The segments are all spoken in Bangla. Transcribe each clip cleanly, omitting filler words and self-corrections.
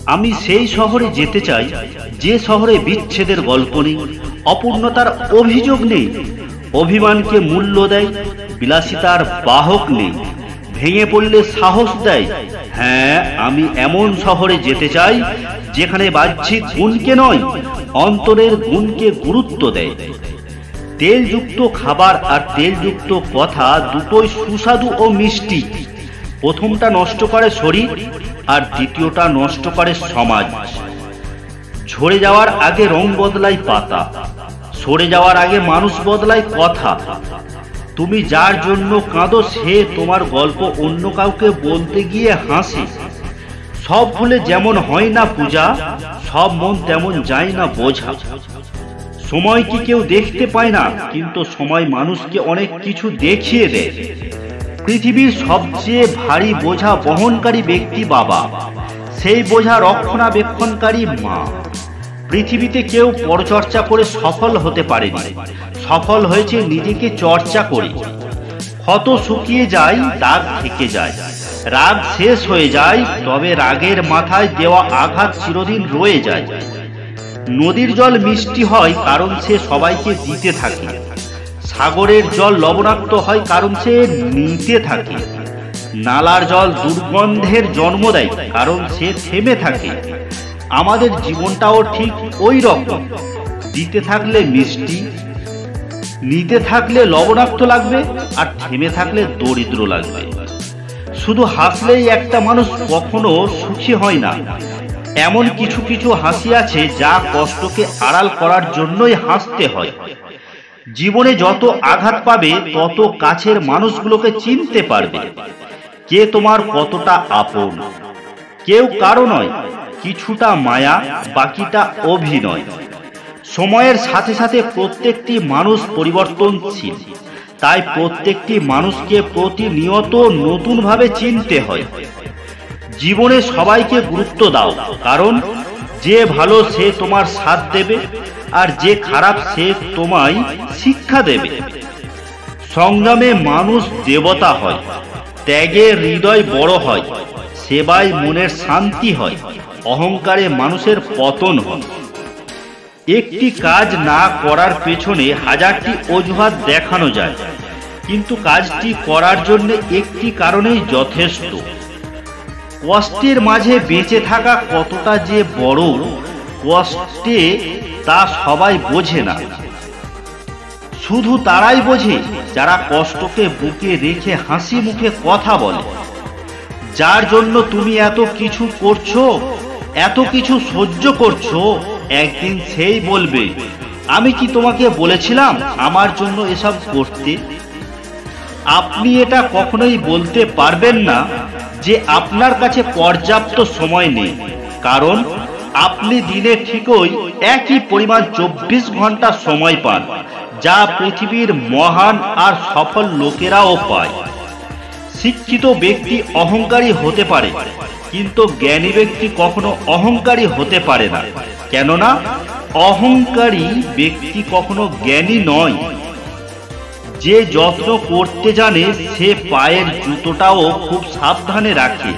আমি সেই শহরে যেতে চাই যে শহরে বিচ্ছেদের গল্প নেই, অপূর্ণতার অভিযোগ নেই, অভিমানকে মূল্য দেয়, বিলাসিতার বাহক নেই, ভেঙে পড়লে সাহস দেয়। হ্যাঁ, আমি এমন শহরে যেতে চাই যেখানে বাহ্যিক গুণকে নয়, অন্তরের গুণকে গুরুত্ব দেয়। তেলযুক্ত খাবার আর তেলযুক্ত কথা দুটোই সুস্বাদু ও মিষ্টি। প্রথমটা নষ্ট করে শরীর, আর দ্বিতীয়টা নষ্ট করে সমাজ। ঝরে যাওয়ার আগে রং বদলায় পাতা, সরে যাওয়ার আগে মানুষ বদলায় কথা। তুমি যার জন্য কাঁদো সে তোমার গল্প অন্য কাউকে বলতে গিয়ে হাসে। সব ভুলে যেমন হয় না পূজা, সব মন তেমন যায় না বোঝা। সময় কি কেউ দেখতে পায় না, কিন্তু সময় মানুষকে অনেক কিছু দেখিয়ে দেয়। পৃথিবীর সবচেয়ে ভারী বোঝা বহনকারী ব্যক্তি বাবা, সেই বোঝা রক্ষণাবেক্ষণকারী মা। পৃথিবীতে কেউ পরচর্চা করে সফল হতে পারেনি, সফল হয়েছে নিজেকে চর্চা করে। ক্ষত শুকিয়ে যায়, দাগ থেকে যায়, রাগ শেষ হয়ে যায়, তবে রাগের মাথায় দেওয়া আঘাত চিরদিন রয়ে যায়। নদীর জল মিষ্টি হয় কারণ সে সবাইকে দিতে থাকে, সাগরের জল লবণাক্ত হয় কারণ সে নিতে থাকে, নালার জল দুর্গন্ধের জন্ম দেয় কারণ সে থেমে থাকে। আমাদের জীবনটাও ঠিক ওই রকম, দিতে থাকলে মিষ্টি, নিতে থাকলে লবণাক্ত লাগবে, আর থেমে থাকলে দরিদ্র লাগবে। শুধু হাসলেই একটা মানুষ কখনো সুখী হয় না। এমন কিছু কিছু হাসি আছে যা কষ্টকে আড়াল করার জন্যই হাসতে হয়। জীবনে যত আঘাত পাবে তত কাছের মানুষগুলোকে চিনতে পারবে, কে তোমার কতটা আপন। কেউ কারো নয়, কিছুটা মায়া, বাকিটা অভিনয়। সময়ের সাথে সাথে প্রত্যেকটি মানুষ পরিবর্তনশীল, তাই প্রত্যেকটি মানুষকে প্রতিনিয়ত নতুনভাবে চিনতে হয়। জীবনে সবাইকে গুরুত্ব দাও, কারণ যে ভালো সে তোমার সাথ দেবে, আর যে খারাপ সে তোমায় শিক্ষা দেবে। সংগ্রামে মানুষ দেবতা হয়, ত্যাগে হৃদয় বড় হয়, সেবায় মনের শান্তি হয়, অহংকারে মানুষের পতন হয়। একটি কাজ না করার পেছনে হাজারটি অজুহাত দেখানো যায়, কিন্তু কাজটি করার জন্য একটি কারণেই যথেষ্ট। কষ্টের মাঝে বেঁচে থাকা কতটা যে বড় কষ্টে তা সবাই বোঝে না। শুধু তারাই বোঝে যারা কষ্টকে বুকে রেখে হাসি মুখে কথা বলে। যার জন্য তুমি এত কিছু করছো, এত কিছু সহ্য করছো, একদিন সেই বলবে, আমি কি তোমাকে বলেছিলাম আমার জন্য এসব করতে? আপনি এটা কখনোই বলতে পারবেন না যে আপনার কাছে পর্যাপ্ত সময় নেই, কারণ আপনি দিনে ঠিকই একই পরিমাণ 24 ঘন্টা সময় পান, যা পৃথিবীর মহান আর সফল লোকেরাও পায়। শিক্ষিত ব্যক্তি অহংকারী হতে পারে, কিন্তু জ্ঞানী ব্যক্তি কখনো অহংকারী হতে পারে না, কেননা অহংকারী ব্যক্তি কখনো জ্ঞানী নয়। যে যত্ন করতে জানে সে পায়ের জুতোটাও খুব সাবধানে রাখে,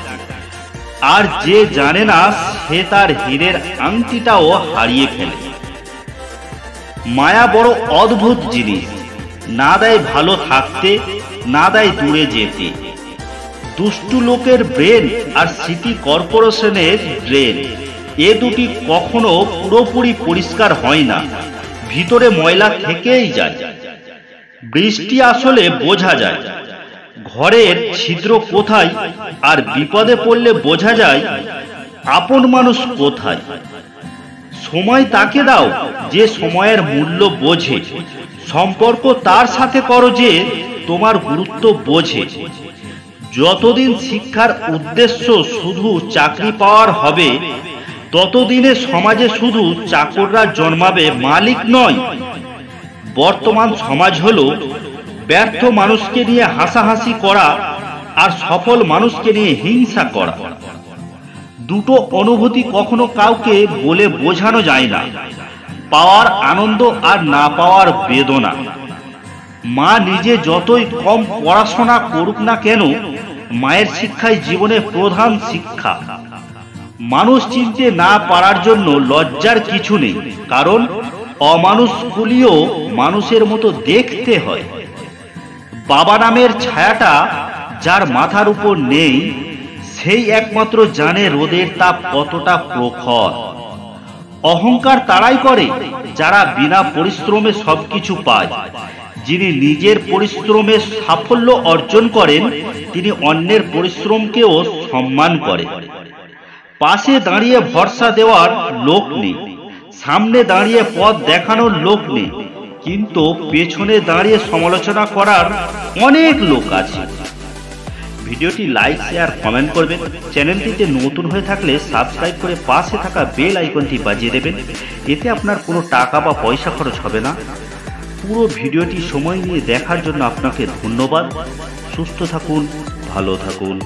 আর যে জানে না সে তার হীরের আংটিটাও হারিয়ে ফেলে। মায়া বড় অদ্ভুত জিনিস, না দেয় ভালো থাকতে, না দেয় দূরে যেতে। দুষ্টু লোকের ব্রেন আর সিটি কর্পোরেশনের ব্রেন, এ দুটি কখনো পুরোপুরি পরিষ্কার হয় না, ভিতরে ময়লা থেকেই যায়। বৃষ্টি আসলে বোঝা যায় ঘরের ছিদ্র কোথায়, আর বিপদে পড়লে বোঝা যায় আপন মানুষ কোথায়। সময় তাকে দাও যে সময়ের মূল্য বোঝে, সম্পর্ক তার সাথে করো যে তোমার গুরুত্ব বোঝে। যতদিন শিক্ষার উদ্দেশ্য শুধু চাকরি পাওয়ার হবে, ততদিনে সমাজে শুধু চাকররা জন্মাবে, মালিক নয়। বর্তমান সমাজ হলো ব্যর্থ মানুষকে নিয়ে হাসাহাসি করা আর সফল মানুষকে নিয়ে হিংসা করা। দুটো অনুভূতি কখনো কাউকে বলে বোঝানো যায় না, পাওয়ার আনন্দ আর না পাওয়ার বেদনা। মা নিজে যতই কম পড়াশোনা করুক না কেন, মায়ের শিক্ষাই জীবনের প্রধান শিক্ষা। মানুষ চিনতে না পারার জন্য লজ্জার কিছু নেই, কারণ অমানুষগুলিও মানুষের মতো দেখতে হয়। বাবা নামের ছায়াটা যার মাথার উপর নেই, সেই একমাত্র জানে রোদের তাপ কতটা প্রখর। অহংকার তারাই করে যারা বিনা পরিশ্রমে সবকিছু পায়। যিনি নিজের পরিশ্রমে সাফল্য অর্জন করেন, তিনি অন্যের পরিশ্রমকেও সম্মান করেন। পাশে দাঁড়িয়ে ভরসা দেওয়ার লোক নেই, সামনে দাঁড়িয়ে পথ দেখানোর লোক নেই, কিন্তু পেছনে দাঁড়িয়ে সমালোচনা করার অনেক লোক আছে। ভিডিওটি লাইক, শেয়ার, কমেন্ট করবেন। চ্যানেলটিতে নতুন হয়ে থাকলে সাবস্ক্রাইব করে পাশে থাকা বেল আইকনটি বাজিয়ে দেবেন। এতে আপনার কোনো টাকা বা পয়সা খরচ হবে না। পুরো ভিডিওটি সময় নিয়ে দেখার জন্য আপনাকে ধন্যবাদ। সুস্থ থাকুন, ভালো থাকুন।